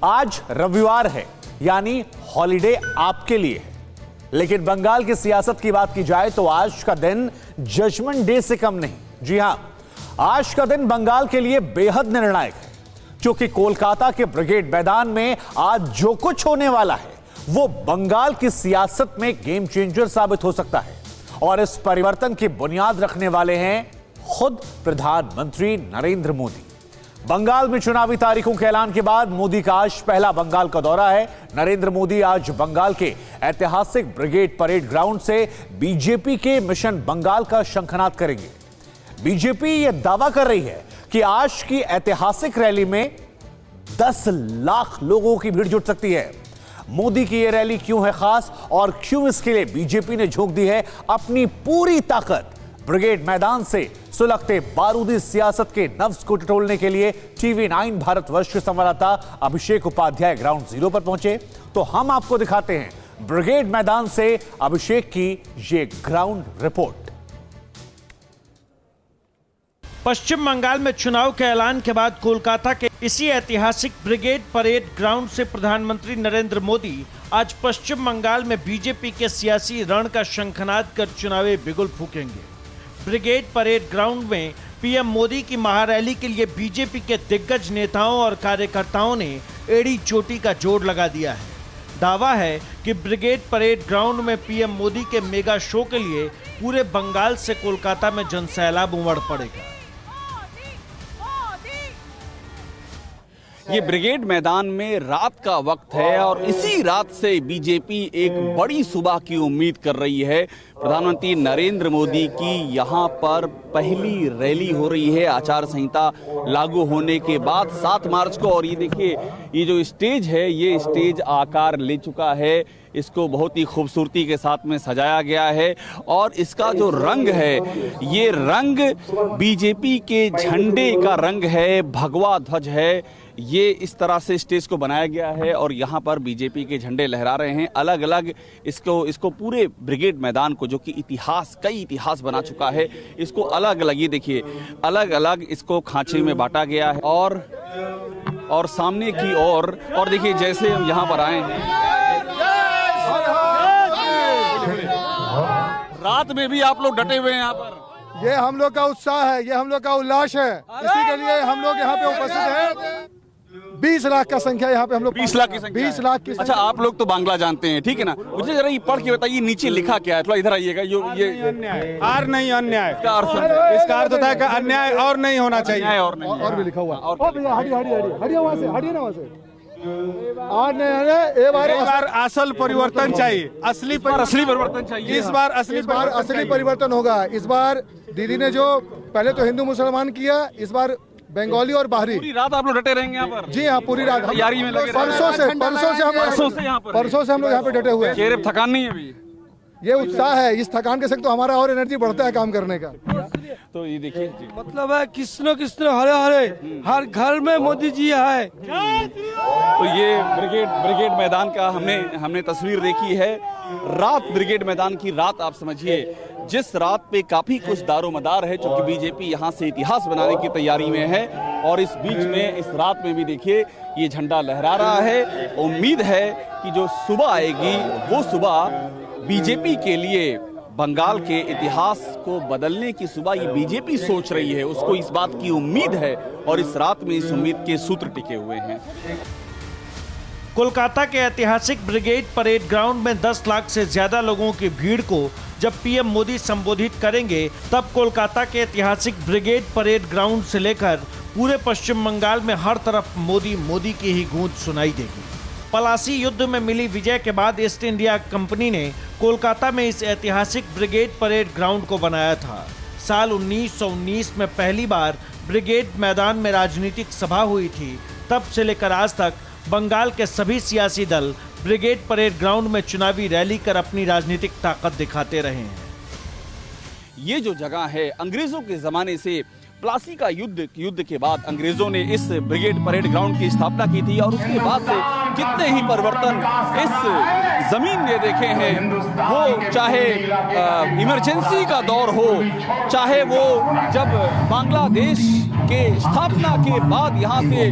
आज रविवार है, यानी हॉलिडे आपके लिए है। लेकिन बंगाल की सियासत की बात की जाए तो आज का दिन जजमेंट डे से कम नहीं। जी हां, आज का दिन बंगाल के लिए बेहद निर्णायक है, क्योंकि कोलकाता के ब्रिगेड मैदान में आज जो कुछ होने वाला है वो बंगाल की सियासत में गेम चेंजर साबित हो सकता है। और इस परिवर्तन की बुनियाद रखने वाले हैं खुद प्रधानमंत्री नरेंद्र मोदी। बंगाल में चुनावी तारीखों के ऐलान के बाद मोदी का आज पहला बंगाल का दौरा है। नरेंद्र मोदी आज बंगाल के ऐतिहासिक ब्रिगेड परेड ग्राउंड से बीजेपी के मिशन बंगाल का शंखनाद करेंगे। बीजेपी यह दावा कर रही है कि आज की ऐतिहासिक रैली में 10 लाख लोगों की भीड़ जुट सकती है। मोदी की यह रैली क्यों है खास और क्यों इसके लिए बीजेपी ने झोंक दी है अपनी पूरी ताकत ब्रिगेड मैदान से सुलगते बारूदी सियासत के नफ्स को टटोलने के लिए टीवी 9 भारतवर्ष के संवाददाता अभिषेक उपाध्याय ग्राउंड जीरो पर पहुंचे। तो हम आपको दिखाते हैं ब्रिगेड मैदान से अभिषेक की ये ग्राउंड रिपोर्ट। पश्चिम बंगाल में चुनाव के ऐलान के बाद कोलकाता के इसी ऐतिहासिक ब्रिगेड परेड ग्राउंड से प्रधानमंत्री नरेंद्र मोदी आज पश्चिम बंगाल में बीजेपी के सियासी रण का शंखनाद कर चुनावी बिगुल फूकेंगे। ब्रिगेड परेड ग्राउंड में पीएम मोदी की महारैली के लिए बीजेपी के दिग्गज नेताओं और कार्यकर्ताओं ने एड़ी चोटी का जोड़ लगा दिया है। दावा है कि ब्रिगेड परेड ग्राउंड में पीएम मोदी के मेगा शो के लिए पूरे बंगाल से कोलकाता में जनसैलाब उमड़ पड़ेगा। ये ब्रिगेड मैदान में रात का वक्त है और इसी रात से बीजेपी एक बड़ी सुबह की उम्मीद कर रही है। प्रधानमंत्री नरेंद्र मोदी की यहाँ पर पहली रैली हो रही है आचार संहिता लागू होने के बाद 7 मार्च को। और ये देखिए, ये जो स्टेज है ये स्टेज आकार ले चुका है। इसको बहुत ही खूबसूरती के साथ में सजाया गया है और इसका जो रंग है ये रंग बीजेपी के झंडे का रंग है, भगवा ध्वज है। ये इस तरह से स्टेज को बनाया गया है और यहाँ पर बीजेपी के झंडे लहरा रहे हैं अलग अलग। इसको पूरे ब्रिगेड मैदान को, जो कि कई इतिहास बना चुका है, इसको अलग अलग, ये देखिए अलग अलग इसको खांचे में बांटा गया है। और सामने की ओर और देखिए, जैसे हम यहाँ पर आए हैं रात में भी आप लोग डटे हुए हैं यहाँ पर। ये हम लोग का उत्साह है, ये हम लोग का उल्लास है। इसी के लिए हम लोग यहाँ पे उपस्थित हैं। 20 लाख का संख्या यहाँ पे हम लोग 20 लाख की संख्या 20 लाख की। अच्छा, आप लोग तो बांग्ला जानते हैं, ठीक है ना? मुझे जरा ये पढ़ के बताइए नीचे लिखा क्या है। थोड़ा इधर आइएगा। ये आर नहीं अन्याय इसका अर्थ होता है कि अन्याय और नहीं होना चाहिए। और भी लिखा हुआ हटिए वहाँ से, हटिए ना वहाँ से। और नहीं, एक बार असल परिवर्तन चाहिए, असली परिवर्तन चाहिए। इस बार असली परिवर्तन होगा। इस बार दीदी ने जो पहले तो हिंदू मुसलमान किया, इस बार बंगाली और बाहरी। पूरी रात आप लोग डटे रहेंगे यहाँ पर? जी हाँ, पूरी रात तैयारी में लगे। परसों से हम लोग यहाँ पे डटे हुए हैं। चेहरे पर थकान नहीं है अभी? ये उत्साह है, इस थकान के संग तो हमारा और एनर्जी बढ़ता है काम करने का। तो ये देखिए, मतलब है कृष्ण कृष्ण हरे हरे, हर घर में मोदी जी है। तो ये ब्रिगेड मैदान का हमने तस्वीर देखी है। रात, ब्रिगेड मैदान की रात आप समझिए, जिस रात पे काफी कुछ दारोमदार है, चूंकि बीजेपी यहाँ से इतिहास बनाने की तैयारी में है। और इस बीच में, इस रात में भी देखिए ये झंडा लहरा रहा है। उम्मीद है कि जो सुबह आएगी वो सुबह बीजेपी के लिए बंगाल के इतिहास को बदलने की सुबह ये बीजेपी सोच रही है, उसको इस बात की उम्मीद है और इस रात में इस उम्मीद के सूत्र टिके हुए हैं। कोलकाता के ऐतिहासिक ब्रिगेड परेड ग्राउंड में 10 लाख से ज्यादा लोगों की भीड़ को जब पीएम मोदी संबोधित करेंगे, तब कोलकाता के ऐतिहासिक ब्रिगेड परेड ग्राउंड से लेकर पूरे पश्चिम बंगाल में हर तरफ मोदी मोदी की ही गूंज सुनाई देगी। पलासी युद्ध में मिली विजय के बाद ईस्ट इंडिया कंपनी ने कोलकाता में इस ऐतिहासिक ब्रिगेड परेड ग्राउंड को बनाया था। साल 1919 में पहली बार ब्रिगेड मैदान में राजनीतिक सभा हुई थी। तब से लेकर आज तक बंगाल के सभी सियासी दल ब्रिगेड परेड ग्राउंड में चुनावी रैली कर अपनी राजनीतिक ताकत दिखाते रहे हैं। ये जो जगह है, अंग्रेजों के जमाने से प्लासी का युद्ध के बाद अंग्रेजों ने इस ब्रिगेड परेड ग्राउंड की स्थापना की थी और उसके बाद से कितने ही परिवर्तन इस जमीन ने देखे हैं। वो चाहे इमरजेंसी का दौर हो, चाहे वो जब बांग्लादेश के स्थापना के बाद यहाँ से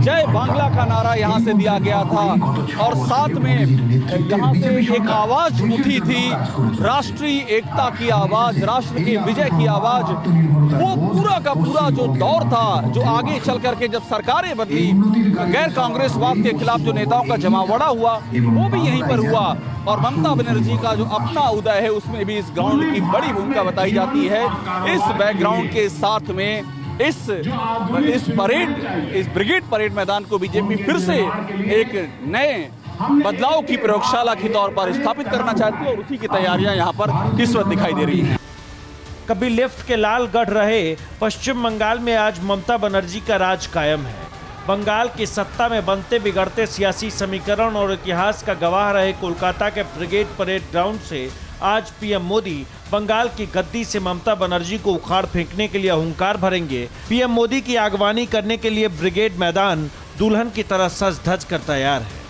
जय बांग्ला का नारा यहाँ से दिया गया था और साथ में यहाँ से एक आवाज उठी थी, राष्ट्रीय एकता की आवाज, राष्ट्र के विजय की आवाज। वो पूरा का पूरा जो दौर था, जो आगे चल करके जब सरकारें बदली, गैर कांग्रेसवाद के खिलाफ जो नेताओं का जमावड़ा हुआ वो भी यहीं पर हुआ और ममता बनर्जी का जो अपना उदय है उसमें भी इस ग्राउंड की बड़ी भूमिका बताई जाती है। इस बैकग्राउंड के साथ में इस ब्रिगेड परेड मैदान को बीजेपी फिर से एक नए बदलाव की प्रयोगशाला के तौर पर स्थापित करना चाहती है और उसी की तैयारियां यहां पर इस वक्त दिखाई दे रही हैं। कभी लेफ्ट के लाल गढ़ रहे पश्चिम बंगाल में आज ममता बनर्जी का राज कायम है। बंगाल की सत्ता में बनते बिगड़ते सियासी समीकरण और इतिहास का गवाह रहे कोलकाता के ब्रिगेड परेड ग्राउंड से आज पीएम मोदी बंगाल की गद्दी से ममता बनर्जी को उखाड़ फेंकने के लिए हुंकार भरेंगे। पीएम मोदी की आगवानी करने के लिए ब्रिगेड मैदान दुल्हन की तरह सज धज कर तैयार है।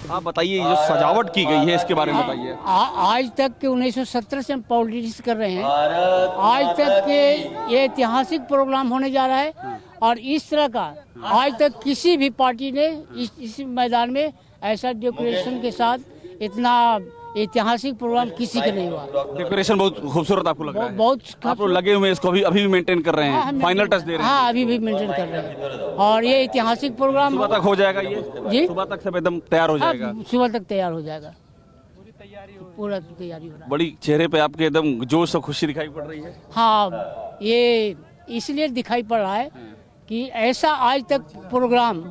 आप बताइए, जो सजावट की गई है इसके बारे में बताइए। आज तक के 1970 से हम पॉलिटिक्स कर रहे हैं, आज तक के ये ऐतिहासिक प्रोग्राम होने जा रहा है और इस तरह का आज तक किसी भी पार्टी ने इस मैदान में ऐसा डेकोरेशन के साथ इतना ऐतिहासिक प्रोग्राम किसी का नहीं हुआ। डेकोरेशन बहुत खूबसूरत आपको लग रहा है? बहुत आप लोग लगे हुए इसको अभी भी मेंटेन कर रहे हैं, फाइनल टच दे रहे हैं? हाँ, अभी भी मेंटेन कर रहे हैं और ये ऐतिहासिक प्रोग्राम सुबह तक हो जाएगा ये? जी, सुबह तक सब एकदम तैयार हो जाएगा? सुबह तक तैयार हो जाएगा, पूरा तैयारी हो रहा है। बड़ी चेहरे पे आपके एकदम जोश और खुशी दिखाई पड़ रही है। हाँ, ये इसलिए दिखाई पड़ रहा है कि ऐसा आज तक प्रोग्राम,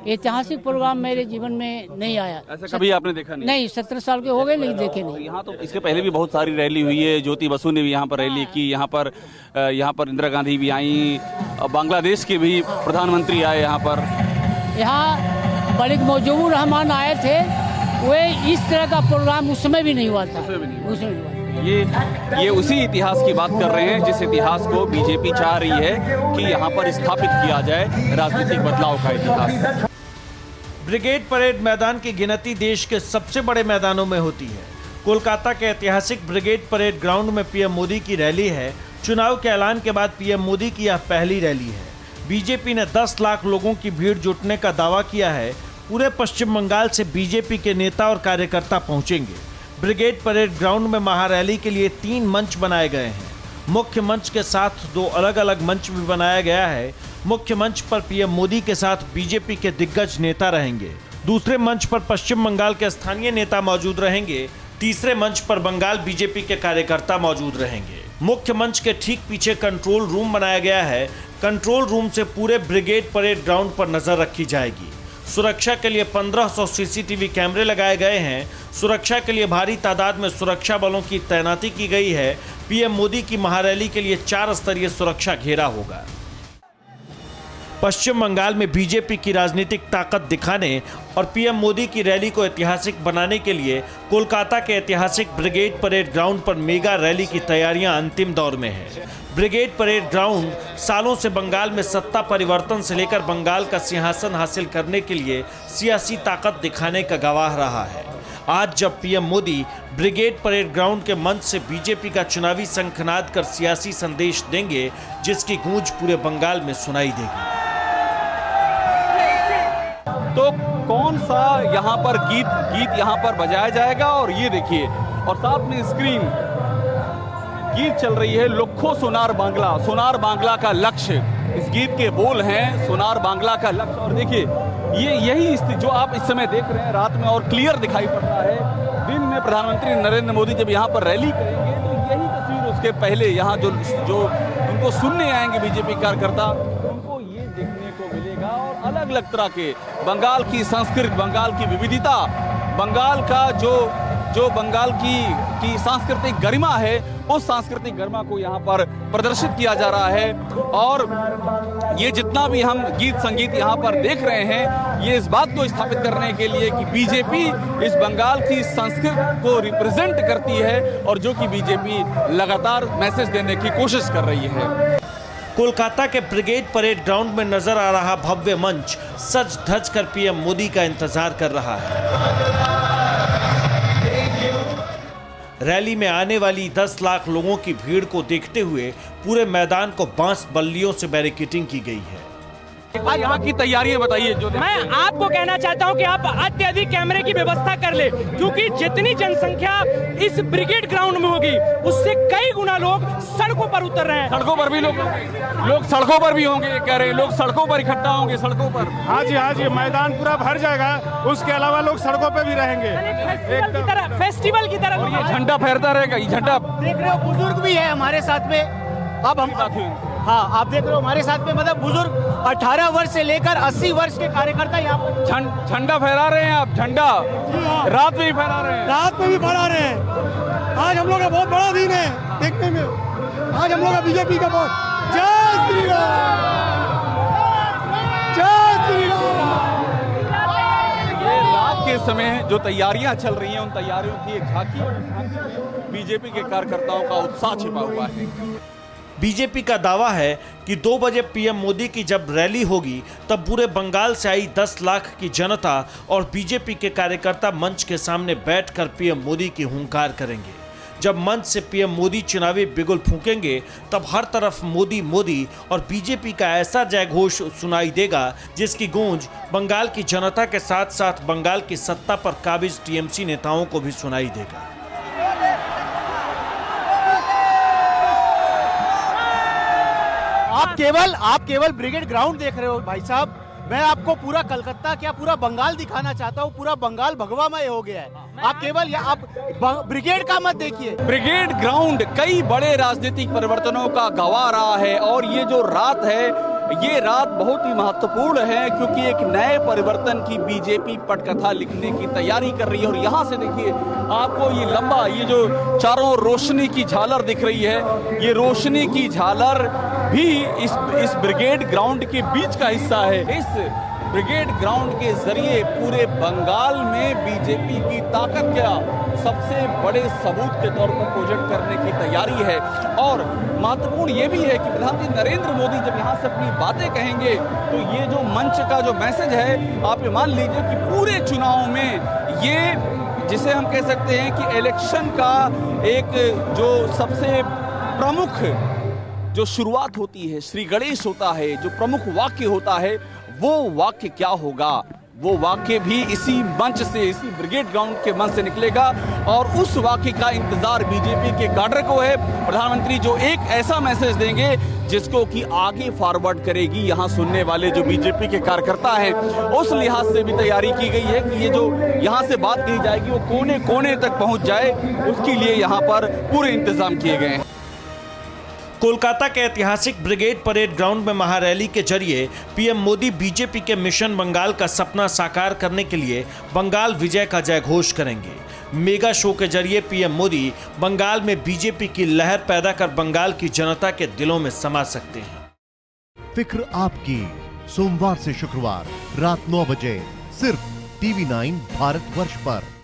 ऐतिहासिक प्रोग्राम मेरे जीवन में नहीं आया। ऐसा कभी आपने देखा नहीं? नहीं, 17 साल के हो गए लेकिन देखे नहीं। यहाँ तो इसके पहले भी बहुत सारी रैली हुई है, ज्योति बसु ने भी यहाँ पर रैली की, यहाँ पर इंदिरा गांधी भी आई, बांग्लादेश के भी प्रधानमंत्री आए यहाँ पर। यहाँ मलिक मुजीबुर रहमान आए थे, वे इस तरह का प्रोग्राम उस समय भी नहीं हुआ था। उसमें नहीं हुआ। ये उसी इतिहास की बात कर रहे हैं जिस इतिहास को बीजेपी चाह रही है कि यहाँ पर स्थापित किया जाए राजनीतिक बदलाव का इतिहास। ब्रिगेड परेड मैदान की गिनती देश के सबसे बड़े मैदानों में होती है। कोलकाता के ऐतिहासिक ब्रिगेड परेड ग्राउंड में पीएम मोदी की रैली है। चुनाव के ऐलान के बाद पीएम मोदी की यह पहली रैली है। बीजेपी ने 10 लाख लोगों की भीड़ जुटने का दावा किया है। पूरे पश्चिम बंगाल से बीजेपी के नेता और कार्यकर्ता पहुंचेंगे। ब्रिगेड परेड ग्राउंड में महारैली के लिए 3 मंच बनाए गए हैं। मुख्य मंच के साथ 2 अलग अलग मंच भी बनाया गया है। मुख्य मंच पर पीएम मोदी के साथ बीजेपी के दिग्गज नेता रहेंगे। दूसरे मंच पर पश्चिम बंगाल के स्थानीय नेता मौजूद रहेंगे। तीसरे मंच पर बंगाल बीजेपी के कार्यकर्ता मौजूद रहेंगे। मुख्य मंच के ठीक पीछे कंट्रोल रूम बनाया गया है। कंट्रोल रूम से पूरे ब्रिगेड परेड ग्राउंड पर नजर रखी जाएगी। सुरक्षा के लिए 1500 सीसीटीवी कैमरे लगाए गए हैं। सुरक्षा के लिए भारी तादाद में सुरक्षा बलों की तैनाती की गई है। पीएम मोदी की महारैली के लिए 4 स्तरीय सुरक्षा घेरा होगा। पश्चिम बंगाल में बीजेपी की राजनीतिक ताकत दिखाने और पीएम मोदी की रैली को ऐतिहासिक बनाने के लिए कोलकाता के ऐतिहासिक ब्रिगेड परेड ग्राउंड पर मेगा रैली की तैयारियां अंतिम दौर में है। ब्रिगेड परेड ग्राउंड सालों से बंगाल में सत्ता परिवर्तन से लेकर बंगाल का सिंहासन हासिल करने के लिए सियासी ताकत दिखाने का गवाह रहा है। आज जब PM Modi brigade parade ground के मंच से बीजेपी का चुनावी शंखनाद कर सियासी संदेश देंगे, जिसकी गूंज पूरे बंगाल में सुनाई देगी। तो कौन सा यहाँ पर गीत यहाँ पर बजाया जाएगा और ये देखिए, और साथ में स्क्रीन गीत चल रही है, लखो सोनार बांग्ला का लक्ष्य। इस गीत के बोल हैं सोनार बांग्ला का लक्ष्य। और देखिए यही जो आप इस समय देख रहे हैं रात में और क्लियर दिखाई पड़ रहा है। दिन में प्रधानमंत्री नरेंद्र मोदी जब यहाँ पर रैली करेंगे तो यही तस्वीर उसके पहले यहाँ जो उनको सुनने आएंगे बीजेपी कार्यकर्ता, उनको ये देखने को मिलेगा। और अलग अलग तरह के बंगाल की संस्कृति, बंगाल की विविधता, बंगाल का जो बंगाल की सांस्कृतिक गरिमा है, उस सांस्कृतिक गरिमा को यहाँ पर प्रदर्शित किया जा रहा है। और ये जितना भी हम गीत संगीत यहाँ पर देख रहे हैं, ये इस बात को स्थापित करने के लिए कि बीजेपी इस बंगाल की संस्कृति को रिप्रेजेंट करती है और जो कि बीजेपी लगातार मैसेज देने की कोशिश कर रही है। कोलकाता के ब्रिगेड परेड ग्राउंड में नजर आ रहा भव्य मंच सज धज कर पीएम मोदी का इंतजार कर रहा है। रैली में आने वाली 10 लाख लोगों की भीड़ को देखते हुए पूरे मैदान को बांस बल्लियों से बैरिकेडिंग की गई है। यहाँ की तैयारियां बताइए। जो मैं आपको कहना चाहता हूं कि आप अत्यधिक कैमरे की व्यवस्था कर ले, क्योंकि जितनी जनसंख्या इस ब्रिगेड ग्राउंड में होगी उससे कई गुना लोग सड़कों पर उतर रहे हैं। सड़कों पर भी लोग सड़कों पर भी होंगे, ये कह रहे हैं, लोग सड़कों पर इकट्ठा होंगे सड़कों पर। हाँ जी, मैदान पूरा भर जाएगा। उसके अलावा लोग सड़कों पे भी रहेंगे, फेस्टिवल की तरह। ये झंडा फहरता रहेगा, ये झंडा। देख रहे हो बुजुर्ग भी है हमारे साथ में। अब हम आप देख रहे हो हमारे साथ में, मतलब बुजुर्ग 18 वर्ष से लेकर 80 वर्ष के कार्यकर्ता यहाँ पर झंडा फहरा रहे हैं आप। झंडा रात में भी फहरा रहे हैं। रात में भी फहरा रहे हैं। आज हम लोग का बहुत बड़ा दिन है देखने में। आज हम लोग का बीजेपी का बहुत जय श्री राम, जय श्री राम। ये रात के समय जो तैयारियां चल रही हैं, उन तैयारियों की एक झांकी बीजेपी के कार्यकर्ताओं का उत्साह छिपा हुआ है। बीजेपी का दावा है कि 2 बजे पीएम मोदी की जब रैली होगी तब पूरे बंगाल से आई 10 लाख की जनता और बीजेपी के कार्यकर्ता मंच के सामने बैठकर पीएम मोदी की हुंकार करेंगे। जब मंच से पीएम मोदी चुनावी बिगुल फूंकेंगे तब हर तरफ मोदी मोदी और बीजेपी का ऐसा जयघोष सुनाई देगा जिसकी गूंज बंगाल की जनता के साथ साथ बंगाल की सत्ता पर काबिज टीएमसी नेताओं को भी सुनाई देगा। आप केवल ब्रिगेड ग्राउंड देख रहे हो भाई साहब। मैं आपको पूरा कलकत्ता क्या पूरा बंगाल दिखाना चाहता हूँ। पूरा बंगाल भगवामय हो गया है। आप केवल आप ब्रिगेड का मत देखिए। ब्रिगेड ग्राउंड कई बड़े राजनीतिक परिवर्तनों का गवाह रहा है और ये जो रात है, ये रात बहुत ही महत्वपूर्ण है क्योंकि एक नए परिवर्तन की बीजेपी पटकथा लिखने की तैयारी कर रही है। और यहाँ से देखिए आपको ये लंबा, ये जो चारों रोशनी की झालर दिख रही है, ये रोशनी की झालर भी इस ब्रिगेड ग्राउंड के बीच का हिस्सा है। इस ब्रिगेड ग्राउंड के जरिए पूरे बंगाल में बीजेपी की ताकत क्या सबसे बड़े सबूत के तौर पर प्रोजेक्ट करने की तैयारी है। और महत्वपूर्ण ये भी है कि प्रधानमंत्री नरेंद्र मोदी जब यहाँ से अपनी बातें कहेंगे तो ये जो मंच का जो मैसेज है, आप ये मान लीजिए कि पूरे चुनाव में ये जिसे हम कह सकते हैं कि इलेक्शन का एक जो सबसे प्रमुख जो शुरुआत होती है, श्री गणेश होता है, जो प्रमुख वाक्य होता है, वो वाक्य क्या होगा, वो वाक्य भी इसी मंच से, इसी ब्रिगेड ग्राउंड के मंच से निकलेगा। और उस वाक्य का इंतजार बीजेपी के कैडर को है। प्रधानमंत्री जो एक ऐसा मैसेज देंगे जिसको कि आगे फॉरवर्ड करेगी यहाँ सुनने वाले जो बीजेपी के कार्यकर्ता हैं, उस लिहाज से भी तैयारी की गई है कि ये जो यहाँ से बात की जाएगी वो कोने कोने तक पहुँच जाए, उसके लिए यहाँ पर पूरे इंतजाम किए गए हैं। कोलकाता के ऐतिहासिक ब्रिगेड परेड ग्राउंड में महारैली के जरिए पीएम मोदी बीजेपी के मिशन बंगाल का सपना साकार करने के लिए बंगाल विजय का जयघोष करेंगे। मेगा शो के जरिए पीएम मोदी बंगाल में बीजेपी की लहर पैदा कर बंगाल की जनता के दिलों में समा सकते हैं। फिक्र आपकी, सोमवार से शुक्रवार रात 9 बजे सिर्फ TV9 भारतवर्ष पर।